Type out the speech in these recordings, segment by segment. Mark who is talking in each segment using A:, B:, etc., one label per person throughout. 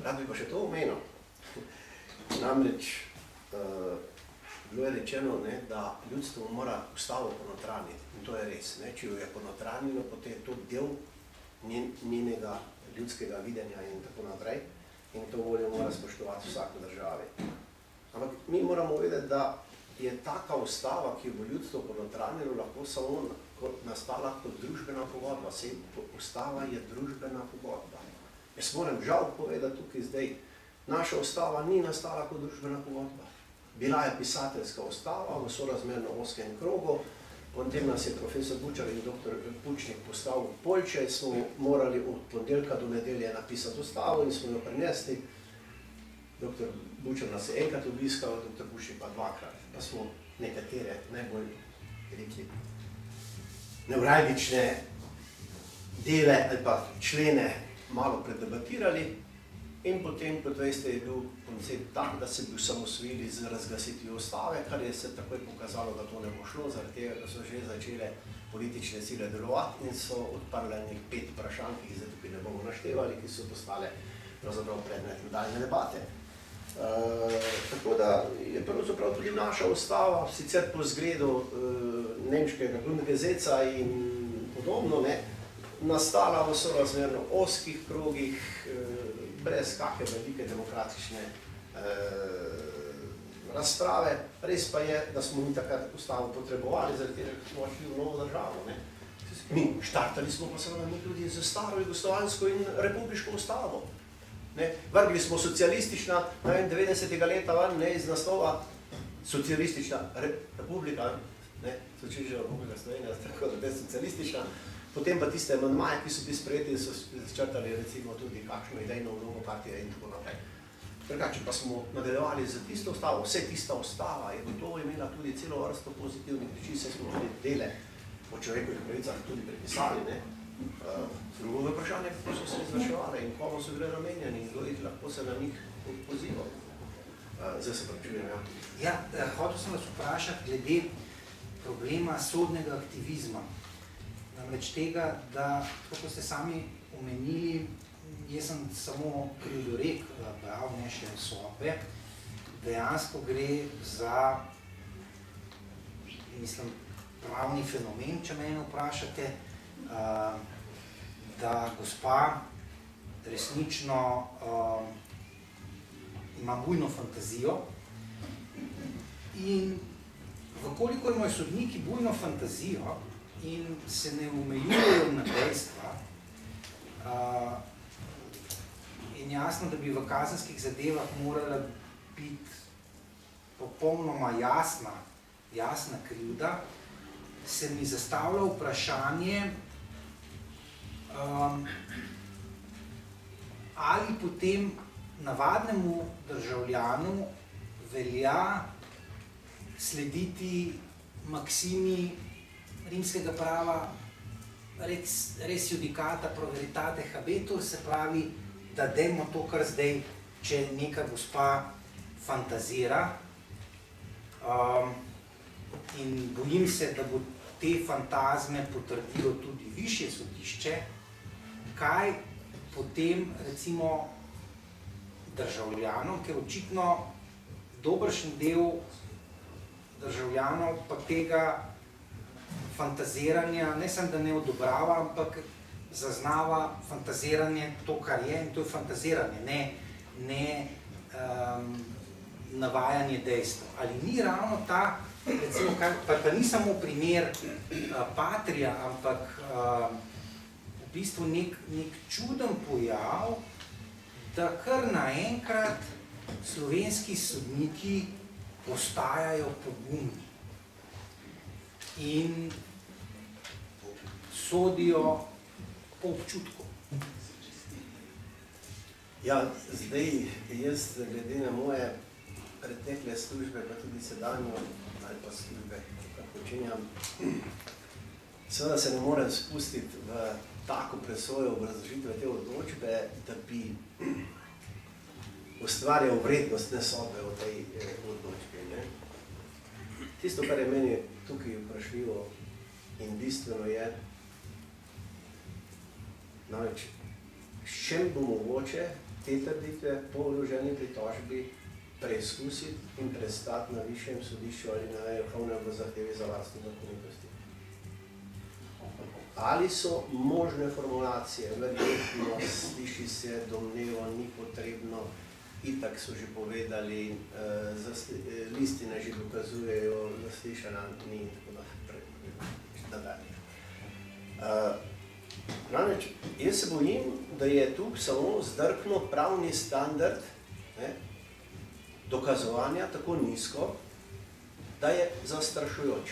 A: Rad bi pa še to omenil. Namreč bilo je rečeno, da ljudstvo mora ustavo ponotraniti. In to je res. Če jo je ponotranilo, potem je to del njenega ljudskega videnja in tako naprej. In to voljo mora spoštovati vsako državi. Ampak mi moramo vedeti, da je taka ustava, ki jo bo ljudstvo ponotranilo, lahko samo nastala kot družbena pogodba. Ustava je družbena pogodba. Jaz moram žal povedati tukaj zdaj, naša ustava ni nastala kot družbena pogodba. Bila je pisateljska ustava v sorazmerno ozkem krogu, potem nas je profesor Bučar in dr. Pučnik postavil v Poljče, smo morali od ponedeljka do nedelje napisati ustavo in smo jo prinesli. Dr. Bučar nas je enkrat obiskal, dr. Pučnik pa dvakrat. Pa smo nekatere najbolj nevralgične dele ali pa člene malo predebatirali in potem, kot veste, je bil koncept tak, da se bi osamosvojili z razglasitvijo ustave, kar je se takoj pokazalo, da to ne bo šlo, zaradi tega, da so že začele politične sile delovati in so odprle nekih 5 vprašanj, ki jih zdaj tukaj ne bomo naštevali, ki so postale pravzaprav predmet nadaljnje debate. Tako da je pravzaprav tudi naša ustava, sicer po zgledu nemškega Grundgesetza in podobno, nastala v sorazmerno ozkih krogih, brez kakšne velike demokratične razprave. Res pa je, da smo mi takrat ustavo potrebovali, zaradi tega smo šli v novo državo. Mi štartali smo pa seveda mi tudi z staro jugoslovansko in republiško ustavo. Vrgli smo socialistična 90. leta van iz naslova socialistična republika, Socialistična republika Slovenija, tako da je socialistična. Potem pa tiste amandmaje, ki so bili sprejeti, so začrtali recimo tudi kakšno idejno vlogo partije in tako naprej. Drugače pa smo nadaljevali z tisto ustavo. Vse tista ustava je gotovo imela tudi celo vrsto pozitivnih reči, saj smo tudi dele o človekovih pravicah tudi prepisali. Drugo vprašanje, kako so se izvrševali in komu so bile namenjeni in kdo jih lahko se na njih pozival. Zdaj se pravčujem,
B: ja. Hotel sem vas vprašati glede problema sodnega aktivizma. Namreč tega, da, kako ste sami omenili, jaz sem samo krivdorek bral, ne še sodbe, dejansko gre za, mislim, pravni fenomen, če mene vprašate, da gospa resnično ima bujno fantazijo in vkolikor imajo sodniki bujno fantazijo in se ne omejujejo na dejstva, in jasno, da bi v kazenskih zadevah morala biti popolnoma jasna krivda, se mi zastavlja vprašanje, ali potem navadnemu državljanu velja slediti maksimi rimskega prava res judicata pro veritate habetur, se pravi, da dajmo to, kar zdaj, če neka gospa fantazira, in bojim se, da bo te fantazme potrdilo tudi višje sodišče, kaj potem, recimo, državljanom, ker očitno dobršen del državljanov pa tega fantaziranja, ne samo da ne odobrava, ampak zaznava fantaziranje to, kar je, in to je fantaziranje, ne navajanje dejstev. Ali ni ravno ta, recimo, pa ni samo primer Patria, ampak v bistvu nek čuden pojav, da kar naenkrat slovenski sodniki postajajo pogumni in sodijo po občutku.
A: Ja, zdaj jaz glede na moje pretekle službe, pa tudi sedanjo ali pa službe, kar počenjam, seveda se ne morem spustiti v tako presojo obrazložitve te odločbe, da bi ustvarjal vrednostne sodbe v tej odločbi. Tisto, kar je meni tukaj vprašljivo in bistveno je, namreč, s čem bo mogoče te trditve po vloženi pritožbi preizkusiti in prestati na višjem sodišču ali na Vrhovnem v zahtevi za varstvo zakonitosti. Ali so možne formulacije, verjetno, sliši se, domnevo, ni potrebno, itak so že povedali, listine že dokazujejo, zaslišana ni in tako nadalje. Namreč, jaz se bojim, da je tu samo zdrkno pravni standard dokazovanja tako nizko, da je zastrašujoč.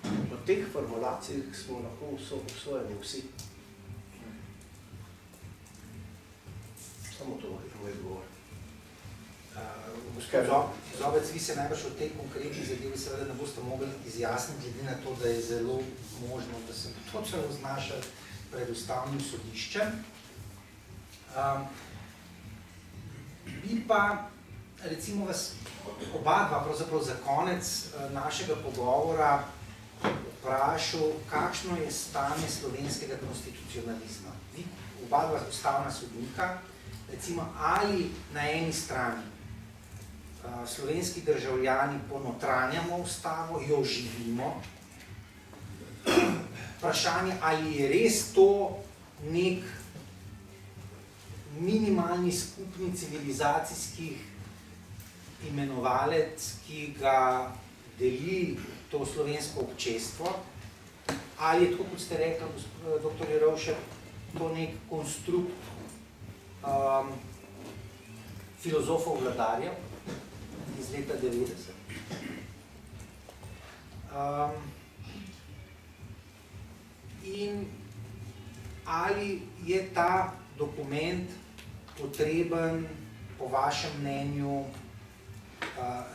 A: Po teh formulacijah smo lahko obsojeni vsi. Samo to je moj govor.
B: Zobec, vi se najbrž v tej konkretni zadevi seveda ne boste mogli izjasniti, glede na to, da je zelo možno, da se to celo znaša pred ustavnim sodiščem. Bi pa, recimo, vas oba pravzaprav za konec našega pogovora vprašal, kakšno je stanje slovenskega konstitucionalizma. Vi, oba ustavna sodnika, recimo, ali na eni strani slovenski državljani ponotranjamo ustavo, jo živimo. Vprašanje, ali je res to nek minimalni skupni civilizacijski imenovalec, ki ga deli to slovensko občestvo, ali je tako, kot ste rekli, dr. Jerovšek, to nek konstrukt filozofov vladarjev iz leta 90. In ali je ta dokument potreben, po vašem mnenju,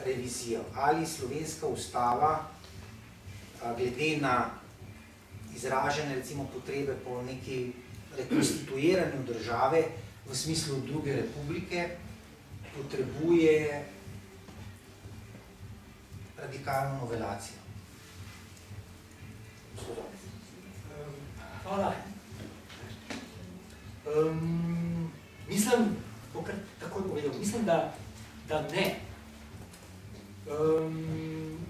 B: revizijo? Ali slovenska ustava, glede na izražene, recimo, potrebe po neki rekonstituiranju države v smislu druge republike, potrebuje radikalno novelacijo?
C: Hvala. Mislim, bom kar takoj povedal, mislim, da ne.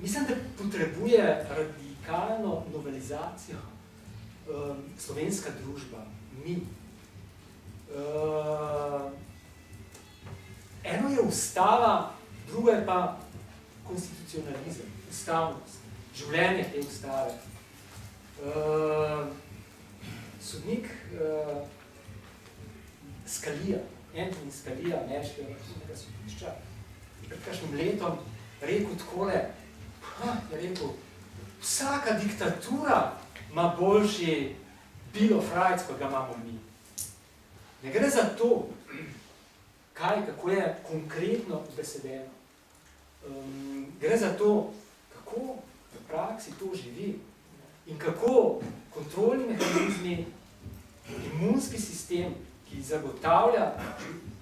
C: Mislim, da potrebuje radikalno novelizacijo slovenska družba, mi. Eno je ustava, drugo je pa konstitucionalizem, ustavnost, življenje te ustave. Sodnik Scalia, Antonin Scalia, ameriškega vrhovnega sodišča, pred kakšnim letom rekel takole, je rekel, vsaka diktatura ima boljši Bill of Rights, kot ga imamo mi. Ne gre za to, kako je konkretno besedeno. Gre za to, kako v praksi to živi in kako kontrolni mehanizmi, imunski sistem, ki zagotavlja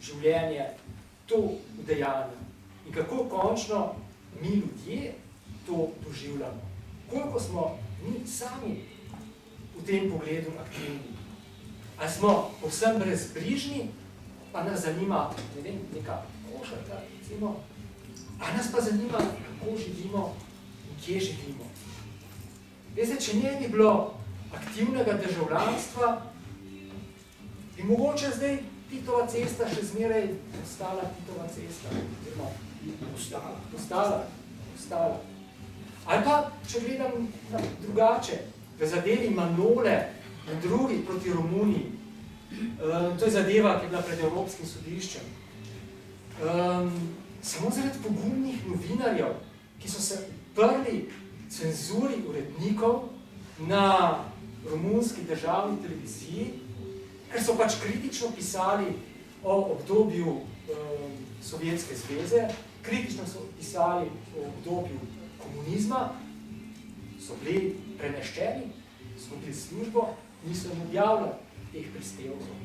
C: življenje, to udejanja. In kako končno mi ljudje to doživljamo. Koliko smo mi sami v tem pogledu aktivni. Ali smo povsem brezbrižni, pa nas zanima, ne vem, neka košarka, recimo, a nas pa zanima, kako živimo in kje živimo. Veste, če ne bi bilo aktivnega državljanstva, bi mogoče zdaj Titova cesta še zmeraj ostala Titova cesta. Ostala. Ali pa, če gledam drugače, v zadevi Manole in drugi proti Romuniji, to je zadeva, ki je bila pred Evropskim sodiščem, samo zaradi pogumnih novinarjev, ki so se uprli cenzuri urednikov na romunski državni televiziji, ker so pač kritično pisali o obdobju Sovjetske zveze, kritično so pisali o obdobju komunizma, so bili preneščeni, so bili službo, niso jim objavljali teh prispevkov.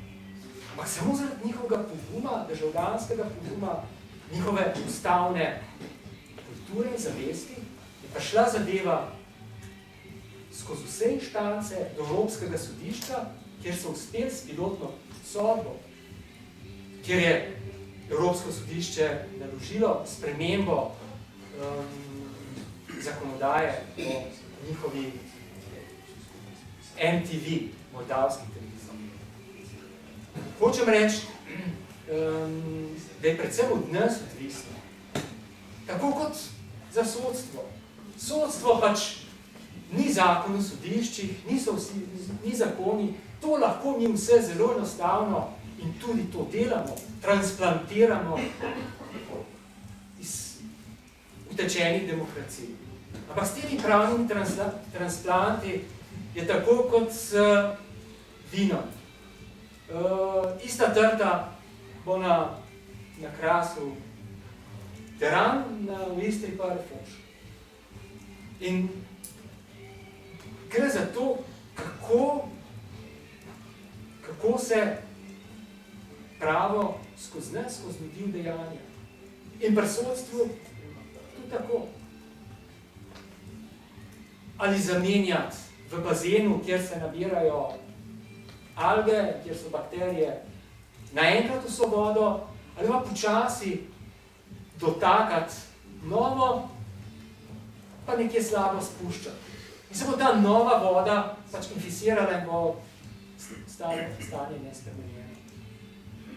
C: Ampak samo zaradi njihovega poguma, državljanskega poguma, njihove ustavne kulture in zavesti, je pa šla zadeva skozi vse inštance do Evropskega sodišča, kjer so uspeli s pilotno sodbo, kjer je Evropsko sodišče naložilo spremembo zakonodaje o njihovi MTV, moldavski televiziji. Hočem reči, da je predvsem od nas odvisno. Tako kot za sodstvo. Sodstvo pač ni zakon v sodiščih, ni zakoni, to lahko mi vse zelo enostavno in tudi to delamo, transplantiramo iz utečenih demokracij. Ampak s temi pravnimi transplanti je tako kot s vinom. Ista trta bo na krasu teran, v Istri pa refoš. In gre za to, kako se pravo skozi nas, skozi ljudi v dejanja. In pri sodstvu tudi tako. Ali zamenjati v bazenu, kjer se nabirajo alge, kjer so bakterije, naenkrat v svobodo, ali pa počasi dotakati novo, pa nekje slabo spuščati. In se bo ta nova voda pač inficirala in bo stanje nespremenjeno.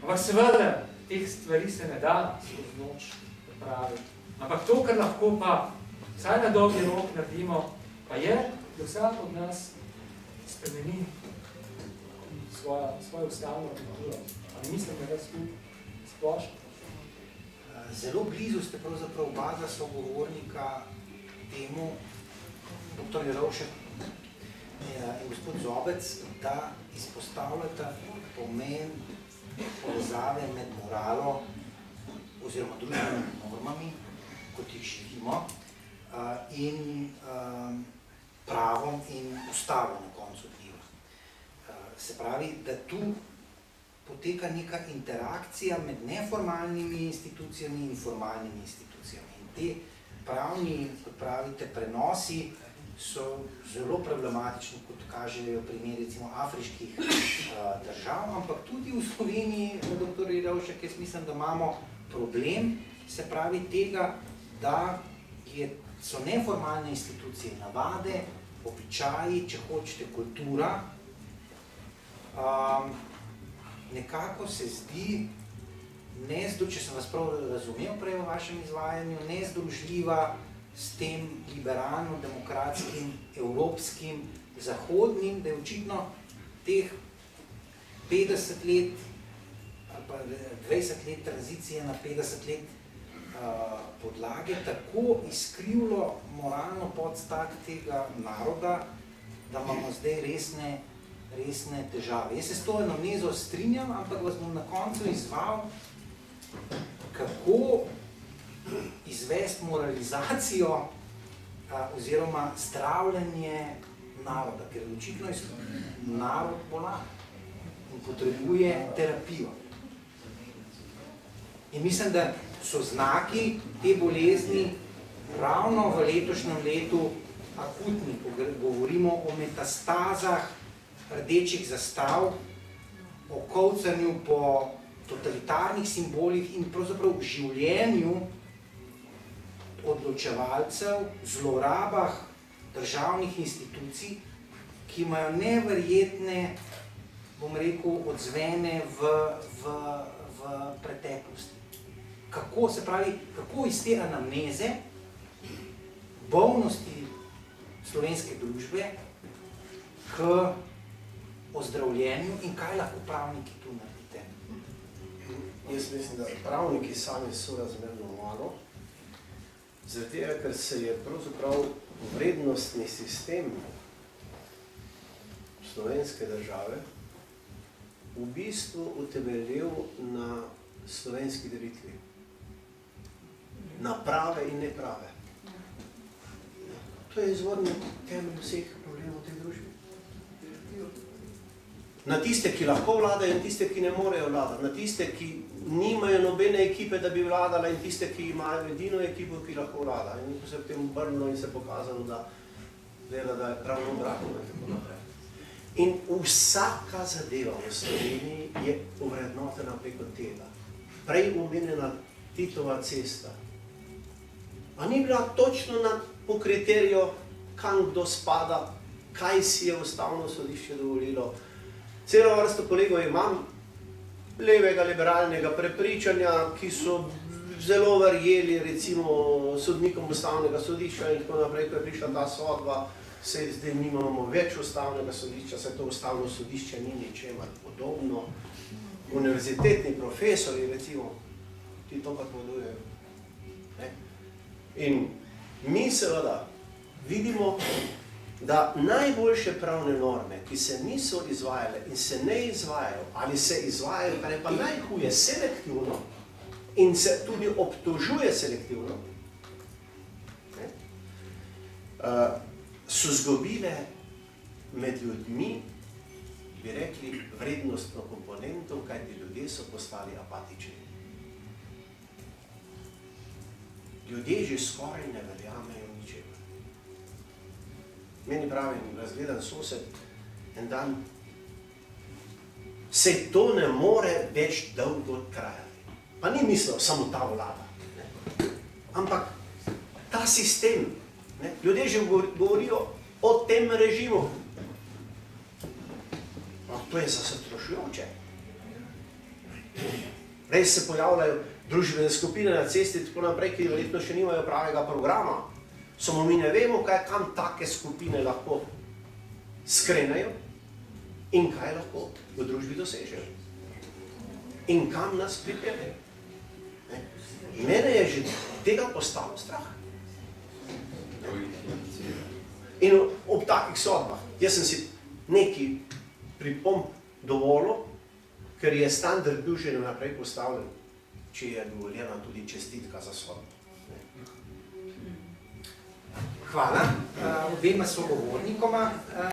C: Ampak seveda, teh stvari se ne da skozi noč popraviti. Ampak to, kar lahko pa vsaj na dolgi rok naredimo, pa je, da vsak od nas spremeni svojo ustavno kulturo. Ali mislim, da je splošno?
B: Zelo blizu ste pravzaprav oba dva sogovornika temu, dr. Jerovšek in gospod Zobec, da izpostavljata pomen povezave med moralo oziroma družbenimi normami, kot jih živimo, in pravom in ustavo na koncu dneva. Se pravi, da tu poteka neka interakcija med neformalnimi institucijami in formalnimi institucijami. In te pravni, kot pravite, prenosi so zelo problematični, kot kažejo primeri recimo afriških držav, ampak tudi v Sloveniji, dr. Jerovšek, jaz mislim, da imamo problem, se pravi tega, da so neformalne institucije, navade, običaji, če hočete, kultura, nekako se zdi, če sem vas prav razumel prej v vašem izvajanju, nezdružljiva s tem liberalno-demokratskim, evropskim, zahodnim, da je očitno teh 50 let ali pa 20 let tranzicije na 50 let podlage tako izkrivilo moralno podstat tega naroda, da imamo zdaj resne težave. Jaz se s to anamnezo strinjam, ampak vas bom na koncu izval, kako izvesti moralizacijo oziroma zdravljenje naroda, ker očitno je narod bolan in potrebuje terapijo. In mislim, da so znaki te bolezni ravno v letošnjem letu akutni, ko govorimo o metastazah rdečih zastav, o kolcanju po totalitarnih simbolih in pravzaprav v življenju odločevalcev, zlorabah državnih institucij, ki imajo neverjetne, bom rekel, odzvene v preteklosti. Kako iz te anamneze bolnosti slovenske družbe k ozdravljenju in kaj lahko pravniki tu naredite?
A: Jaz mislim, da pravniki sami so razmerno malo, zaradi tega, ker se je pravzaprav vrednostni sistem slovenske države v bistvu utemeljil na slovenski delitvi. Na prave in neprave. To je izvorni temelj vseh problemov v tej družbi. Na tiste, ki lahko vladajo in tiste, ki ne morejo vladati. Na tiste, ki nimajo nobene ekipe, da bi vladala in tiste, ki imajo edino ekipo, ki lahko vlada. In se v tem obrnilo in se pokazalo, da je pravno obratno in tako naprej. In vsaka zadeva v Sloveniji je ovrednotena preko tega. Prej omenjena Titova cesta. A ni bila točno po kriteriju, kam kdo spada, kaj si je Ustavno sodišče dovolilo. Celo vrsto kolegov imam levega liberalnega prepričanja, ki so zelo verjeli recimo sodnikom Ustavnega sodišča in tako naprej, ko je prišla ta sodba, se zdaj nimamo več Ustavnega sodišča, se to Ustavno sodišče ni ničemer podobno. Univerzitetni profesori recimo, ti to pa povedujejo. In mi seveda vidimo, da najboljše pravne norme, ki se niso izvajale in se ne izvajajo, ali se izvajajo, kar je pa najhuje, selektivno, in se tudi obtožuje selektivno, so zgubile med ljudmi, bi rekli, vrednostno komponento, kajti ljudje so postali apatični. Ljudje že skoraj ne verjamejo ničemer. Meni pravi, razgledan sosed, en dan, se to ne more več dolgo trajati. Pa ni mislil samo ta vlada. Ampak ta sistem, ljudje že govorijo o tem režimu. To je zastrašujoče. Res se pojavljajo družbene skupine na cesti, tako naprej, ki verjetno še nimajo pravega programa. Samo mi ne vemo, kam take skupine lahko skrenejo in kaj lahko v družbi dosežejo. In kam nas pripeljejo. Mene je že tega postalo strah. In ob takih sodbah, jaz sem si neki pripomb dovolil, ker je standard bil že naprej postavljen, če je dovoljena tudi čestitka za sodbo.
B: Hvala obema sogovornikoma.